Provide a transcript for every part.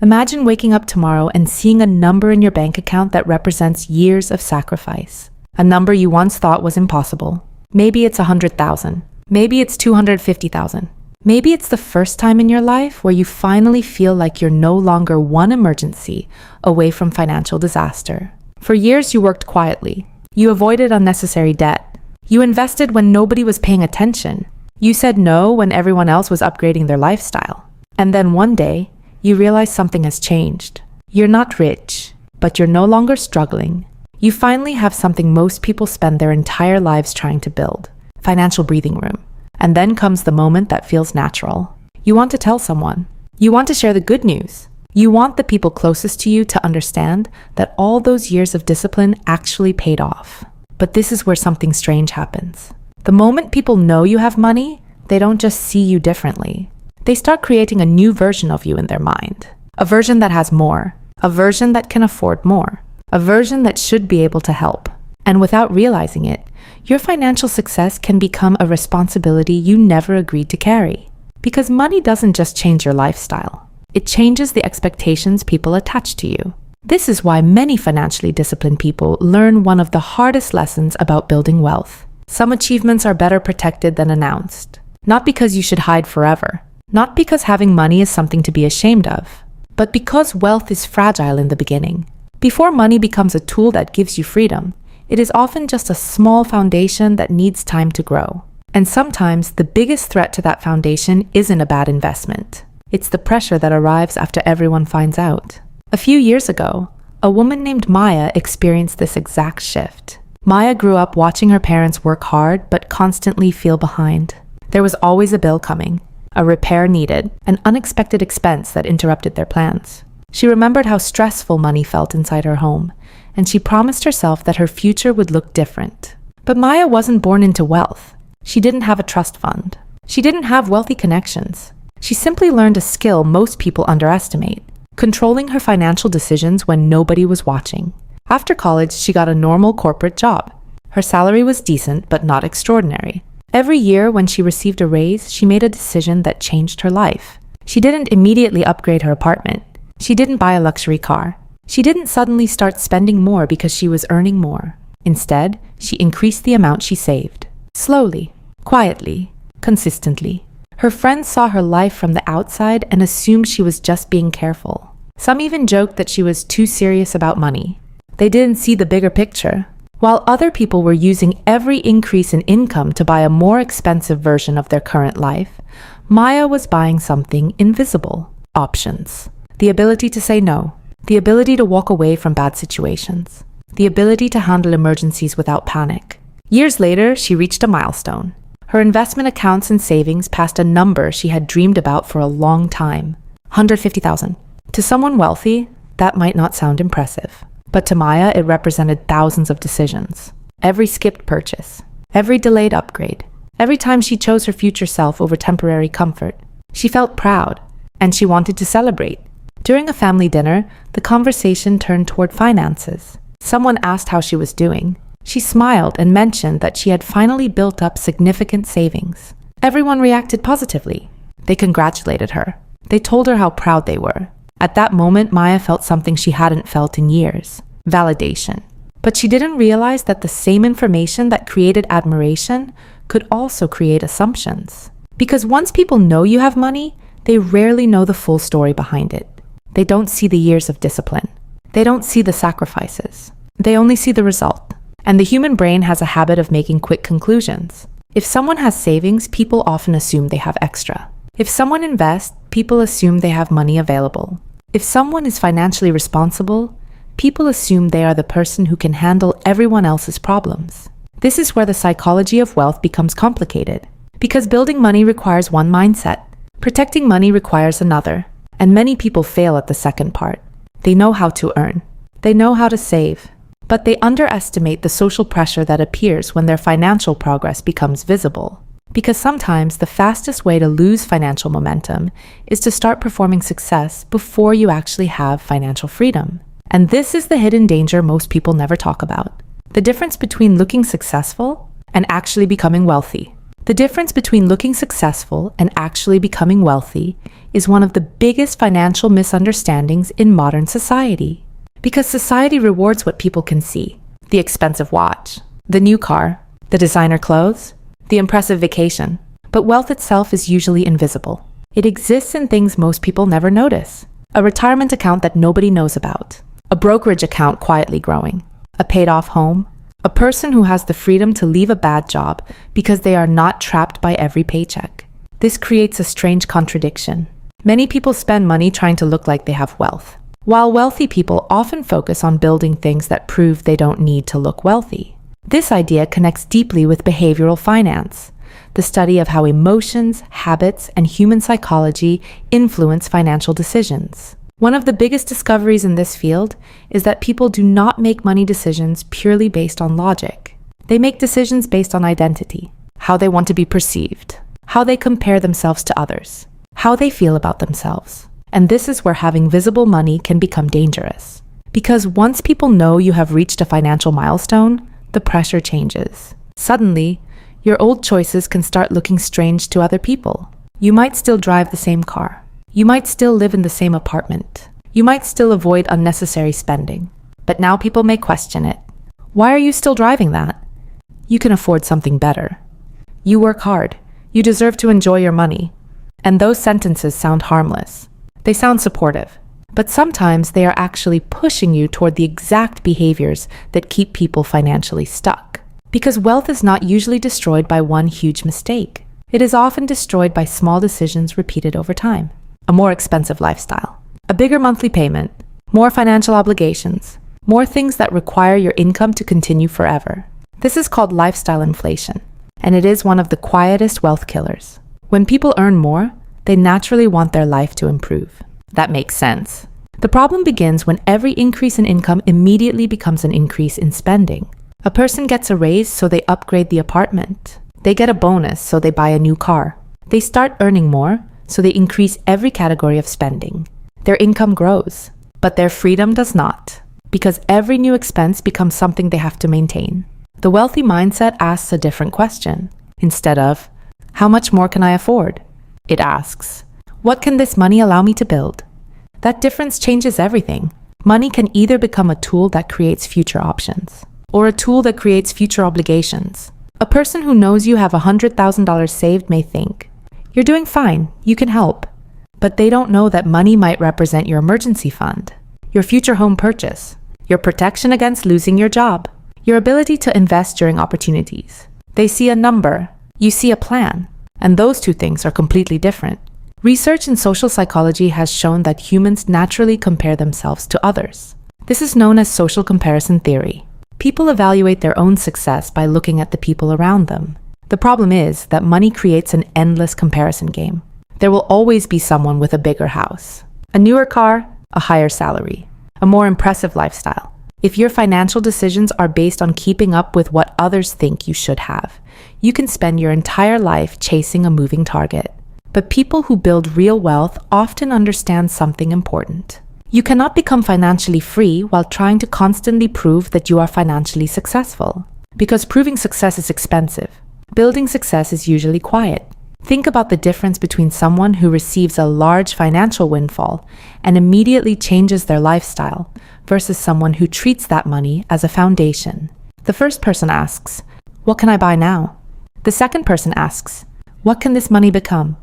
Imagine waking up tomorrow and seeing a number in your bank account that represents years of sacrifice. A number you once thought was impossible. Maybe it's 100,000. Maybe it's 250,000. Maybe it's the first time in your life where you finally feel like you're no longer one emergency away from financial disaster. For years, you worked quietly. You avoided unnecessary debt. You invested when nobody was paying attention. You said no when everyone else was upgrading their lifestyle. And then one day, you realize something has changed. You're not rich, but you're no longer struggling. You finally have something most people spend their entire lives trying to build: financial breathing room. And then comes the moment that feels natural. You want to tell someone. You want to share the good news. You want the people closest to you to understand that all those years of discipline actually paid off. But this is where something strange happens. The moment people know you have money, they don't just see you differently. They start creating a new version of you in their mind. A version that has more. A version that can afford more. A version that should be able to help. And without realizing it, your financial success can become a responsibility you never agreed to carry. Because money doesn't just change your lifestyle. It changes the expectations people attach to you. This is why many financially disciplined people learn one of the hardest lessons about building wealth. Some achievements are better protected than announced. Not because you should hide forever. Not because having money is something to be ashamed of. But because wealth is fragile in the beginning. Before money becomes a tool that gives you freedom, it is often just a small foundation that needs time to grow. And sometimes the biggest threat to that foundation isn't a bad investment. It's the pressure that arrives after everyone finds out. A few years ago, a woman named Maya experienced this exact shift. Maya grew up watching her parents work hard but constantly feel behind. There was always a bill coming, a repair needed, an unexpected expense that interrupted their plans. She remembered how stressful money felt inside her home, and she promised herself that her future would look different. But Maya wasn't born into wealth. She didn't have a trust fund. She didn't have wealthy connections. She simply learned a skill most people underestimate: controlling her financial decisions when nobody was watching. After college, she got a normal corporate job. Her salary was decent, but not extraordinary. Every year, when she received a raise, she made a decision that changed her life. She didn't immediately upgrade her apartment. She didn't buy a luxury car. She didn't suddenly start spending more because she was earning more. Instead, she increased the amount she saved. Slowly, quietly, consistently. Her friends saw her life from the outside and assumed she was just being careful. Some even joked that she was too serious about money. They didn't see the bigger picture. While other people were using every increase in income to buy a more expensive version of their current life, Maya was buying something invisible: options. The ability to say no. The ability to walk away from bad situations. The ability to handle emergencies without panic. Years later, she reached a milestone. Her investment accounts and savings passed a number she had dreamed about for a long time: 150,000. To someone wealthy, that might not sound impressive. But to Maya, it represented thousands of decisions. Every skipped purchase. Every delayed upgrade. Every time she chose her future self over temporary comfort. She felt proud, and she wanted to celebrate. During a family dinner, the conversation turned toward finances. Someone asked how she was doing. She smiled and mentioned that she had finally built up significant savings. Everyone reacted positively. They congratulated her. They told her how proud they were. At that moment, Maya felt something she hadn't felt in years: validation. But she didn't realize that the same information that created admiration could also create assumptions. Because once people know you have money, they rarely know the full story behind it. They don't see the years of discipline. They don't see the sacrifices. They only see the result. And the human brain has a habit of making quick conclusions. If someone has savings, people often assume they have extra. If someone invests, people assume they have money available. If someone is financially responsible, people assume they are the person who can handle everyone else's problems. This is where the psychology of wealth becomes complicated. Because building money requires one mindset. Protecting money requires another. And many people fail at the second part. They know how to earn. They know how to save. But they underestimate the social pressure that appears when their financial progress becomes visible. Because sometimes the fastest way to lose financial momentum is to start performing success before you actually have financial freedom. And this is the hidden danger most people never talk about. The difference between looking successful and actually becoming wealthy. The difference between looking successful and actually becoming wealthy is one of the biggest financial misunderstandings in modern society. Because society rewards what people can see: the expensive watch, the new car, the designer clothes, the impressive vacation. But wealth itself is usually invisible. It exists in things most people never notice: a retirement account that nobody knows about, a brokerage account quietly growing, a paid-off home, a person who has the freedom to leave a bad job because they are not trapped by every paycheck. This creates a strange contradiction. Many people spend money trying to look like they have wealth, while wealthy people often focus on building things that prove they don't need to look wealthy. This idea connects deeply with behavioral finance, the study of how emotions, habits, and human psychology influence financial decisions. One of the biggest discoveries in this field is that people do not make money decisions purely based on logic. They make decisions based on identity, how they want to be perceived, how they compare themselves to others, how they feel about themselves. And this is where having visible money can become dangerous. Because once people know you have reached a financial milestone, the pressure changes. Suddenly, your old choices can start looking strange to other people. You might still drive the same car. You might still live in the same apartment. You might still avoid unnecessary spending. But now people may question it. Why are you still driving that? You can afford something better. You work hard. You deserve to enjoy your money. And those sentences sound harmless. They sound supportive. But sometimes they are actually pushing you toward the exact behaviors that keep people financially stuck. Because wealth is not usually destroyed by one huge mistake. It is often destroyed by small decisions repeated over time. A more expensive lifestyle, a bigger monthly payment, more financial obligations, more things that require your income to continue forever. This is called lifestyle inflation, and it is one of the quietest wealth killers. When people earn more, they naturally want their life to improve. That makes sense. The problem begins when every increase in income immediately becomes an increase in spending. A person gets a raise, so they upgrade the apartment. They get a bonus, so they buy a new car. They start earning more, so they increase every category of spending. Their income grows, but their freedom does not, because every new expense becomes something they have to maintain. The wealthy mindset asks a different question. Instead of, how much more can I afford? It asks, what can this money allow me to build? That difference changes everything. Money can either become a tool that creates future options, or a tool that creates future obligations. A person who knows you have $100,000 saved may think, you're doing fine, you can help. But they don't know that money might represent your emergency fund, your future home purchase, your protection against losing your job, your ability to invest during opportunities. They see a number, you see a plan, and those two things are completely different. Research in social psychology has shown that humans naturally compare themselves to others. This is known as social comparison theory. People evaluate their own success by looking at the people around them. The problem is that money creates an endless comparison game. There will always be someone with a bigger house, a newer car, a higher salary, a more impressive lifestyle. If your financial decisions are based on keeping up with what others think you should have, you can spend your entire life chasing a moving target. But people who build real wealth often understand something important. You cannot become financially free while trying to constantly prove that you are financially successful. Because proving success is expensive. Building success is usually quiet. Think about the difference between someone who receives a large financial windfall and immediately changes their lifestyle versus someone who treats that money as a foundation. The first person asks, what can I buy now? The second person asks, what can this money become?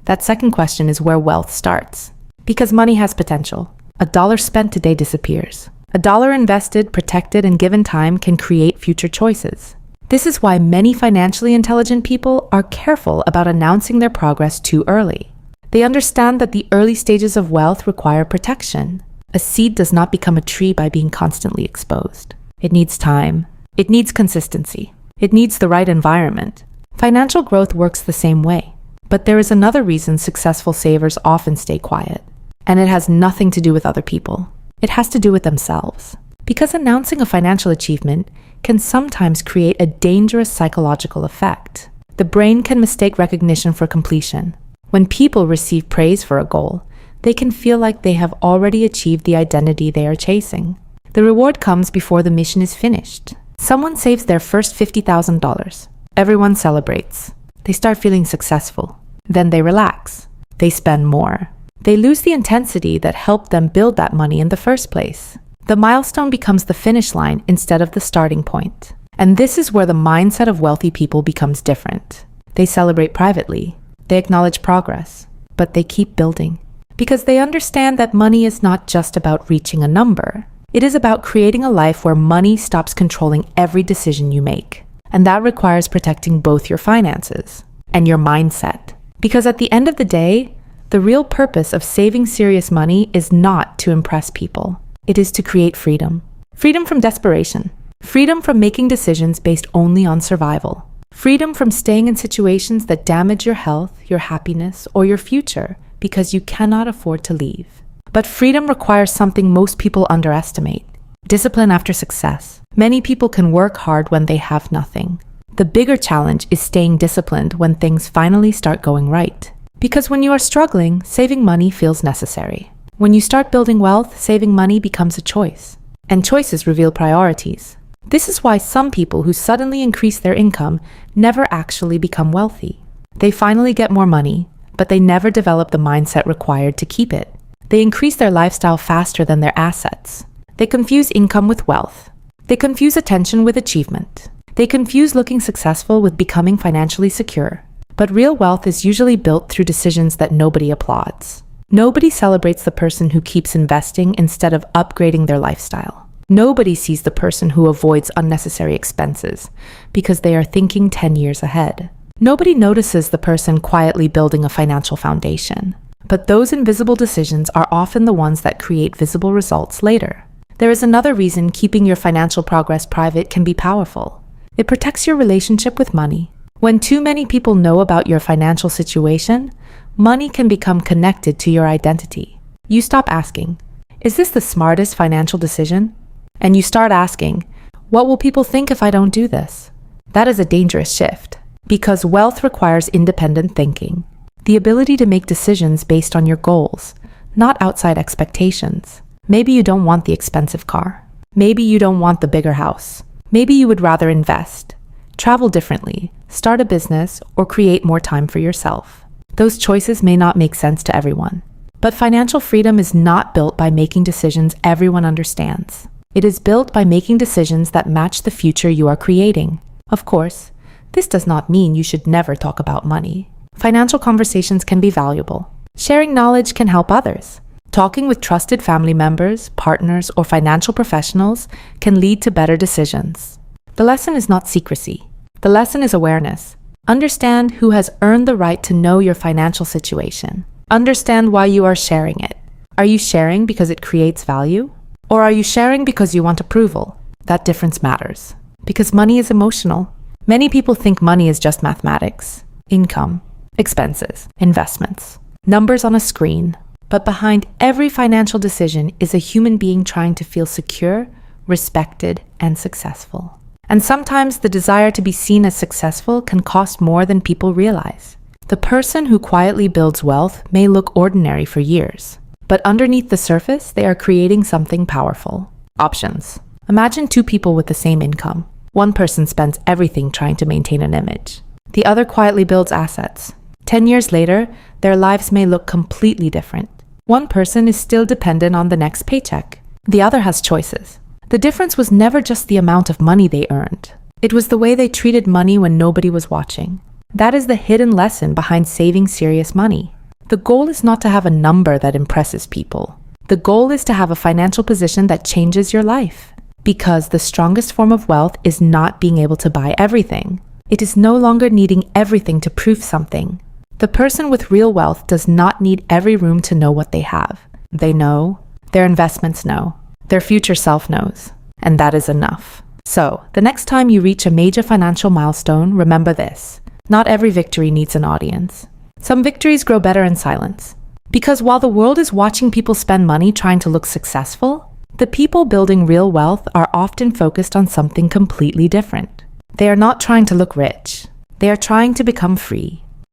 That second question is where wealth starts. Because money has potential. A dollar spent today disappears. A dollar invested, protected, and given time can create future choices. This is why many financially intelligent people are careful about announcing their progress too early. They understand that the early stages of wealth require protection. A seed does not become a tree by being constantly exposed. It needs time. It needs consistency. It needs the right environment. Financial growth works the same way. But there is another reason successful savers often stay quiet. And it has nothing to do with other people. It has to do with themselves. Because announcing a financial achievement can sometimes create a dangerous psychological effect. The brain can mistake recognition for completion. When people receive praise for a goal, they can feel like they have already achieved the identity they are chasing. The reward comes before the mission is finished. Someone saves their first $50,000. Everyone celebrates. They start feeling successful. Then they relax. They spend more. They lose the intensity that helped them build that money in the first place. The milestone becomes the finish line instead of the starting point. And this is where the mindset of wealthy people becomes different. They celebrate privately. They acknowledge progress. But they keep building. Because they understand that money is not just about reaching a number. It is about creating a life where money stops controlling every decision you make. And that requires protecting both your finances and your mindset. Because at the end of the day, the real purpose of saving serious money is not to impress people. It is to create freedom. Freedom from desperation. Freedom from making decisions based only on survival. Freedom from staying in situations that damage your health, your happiness, or your future because you cannot afford to leave. But freedom requires something most people underestimate. Discipline after success. Many people can work hard when they have nothing. The bigger challenge is staying disciplined when things finally start going right. Because when you are struggling, saving money feels necessary. When you start building wealth, saving money becomes a choice. And choices reveal priorities. This is why some people who suddenly increase their income never actually become wealthy. They finally get more money, but they never develop the mindset required to keep it. They increase their lifestyle faster than their assets. They confuse income with wealth. They confuse attention with achievement. They confuse looking successful with becoming financially secure. But real wealth is usually built through decisions that nobody applauds. Nobody celebrates the person who keeps investing instead of upgrading their lifestyle. Nobody sees the person who avoids unnecessary expenses because they are thinking 10 years ahead. Nobody notices the person quietly building a financial foundation. But those invisible decisions are often the ones that create visible results later. There is another reason keeping your financial progress private can be powerful. It protects your relationship with money. When too many people know about your financial situation, money can become connected to your identity. You stop asking, "Is this the smartest financial decision?" And you start asking, "What will people think if I don't do this?" That is a dangerous shift, because wealth requires independent thinking, the ability to make decisions based on your goals, not outside expectations. Maybe you don't want the expensive car. Maybe you don't want the bigger house. Maybe you would rather invest, travel differently, start a business, or create more time for yourself. Those choices may not make sense to everyone. But financial freedom is not built by making decisions everyone understands. It is built by making decisions that match the future you are creating. Of course, this does not mean you should never talk about money. Financial conversations can be valuable. Sharing knowledge can help others. Talking with trusted family members, partners, or financial professionals can lead to better decisions. The lesson is not secrecy. The lesson is awareness. Understand who has earned the right to know your financial situation. Understand why you are sharing it. Are you sharing because it creates value? Or are you sharing because you want approval? That difference matters. Because money is emotional. Many people think money is just mathematics, income, expenses, investments, numbers on a screen. But behind every financial decision is a human being trying to feel secure, respected, and successful. And sometimes the desire to be seen as successful can cost more than people realize. The person who quietly builds wealth may look ordinary for years, but underneath the surface, they are creating something powerful. Options. Imagine two people with the same income. One person spends everything trying to maintain an image. The other quietly builds assets. 10 years later, their lives may look completely different. One person is still dependent on the next paycheck. The other has choices. The difference was never just the amount of money they earned. It was the way they treated money when nobody was watching. That is the hidden lesson behind saving serious money. The goal is not to have a number that impresses people. The goal is to have a financial position that changes your life. Because the strongest form of wealth is not being able to buy everything. It is no longer needing everything to prove something. The person with real wealth does not need every room to know what they have. They know, their investments know, their future self knows, and that is enough. So, the next time you reach a major financial milestone, remember this. Not every victory needs an audience. Some victories grow better in silence. Because while the world is watching people spend money trying to look successful, the people building real wealth are often focused on something completely different. They are not trying to look rich. They are trying to become free.